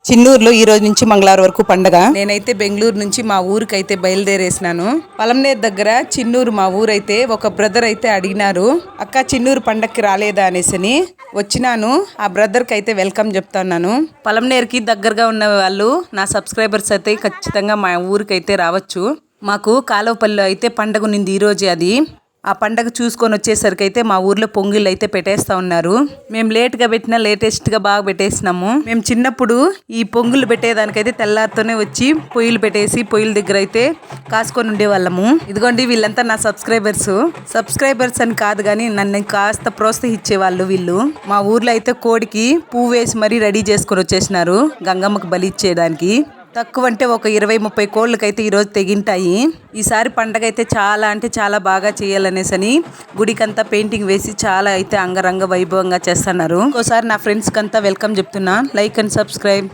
చిన్నూరులో ఈ రోజు నుంచి మంగళవారం వరకు పండగ. నేనైతే బెంగళూరు నుంచి మా ఊరికైతే బయలుదేరేసినాను. పలంనేరు దగ్గర చిన్నూరు మా ఊరైతే ఒక బ్రదర్ అయితే అడిగినారు, అక్క చిన్నూరు పండక్కి రాలేదా అనేసి. వచ్చినాను. ఆ బ్రదర్కి అయితే వెల్కమ్ చెప్తాను. పలంనేరుకి దగ్గరగా ఉన్న వాళ్ళు నా సబ్స్క్రైబర్స్ అయితే ఖచ్చితంగా మా ఊరికైతే రావచ్చు. మాకు కాలువపల్లిలో అయితే పండగ ఉన్నింది ఈ రోజే. అది ఆ పండగ చూసుకొని వచ్చేసరికి అయితే మా ఊర్లో పొంగిళ్ళు అయితే పెట్టేస్తా ఉన్నారు. మేము లేట్గా పెట్టినా లేటెస్ట్గా బాగా పెట్టేసినాము. మేము చిన్నప్పుడు ఈ పొంగులు పెట్టేదానికైతే తెల్లారితోనే వచ్చి పొయ్యిలు పెట్టేసి పొయ్యిల దగ్గర అయితే కాసుకొని ఉండేవాళ్ళము. ఇదిగోండి వీళ్ళంతా నా సబ్స్క్రైబర్స్ అని కాదు కానీ నన్ను కాస్త ప్రోత్సహించేవాళ్ళు వీళ్ళు. మా ఊర్లో అయితే కోడికి పువ్వు వేసి మరీ రెడీ చేసుకొని వచ్చేసినారు గంగమ్మకి బలి ఇచ్చేదానికి. తక్కువ అంటే ఒక 20-30 కోళ్ళకైతే ఈరోజు తెగింటాయి. ఈసారి పండగ అయితే చాలా అంటే చాలా బాగా చేయాలనేసని గుడికంతా పెయింటింగ్ వేసి చాలా అయితే అంగరంగ వైభవంగా చేస్తున్నారు. ఇంకోసారి నా ఫ్రెండ్స్కి అంతా వెల్కమ్ చెప్తున్నా. Like and subscribe.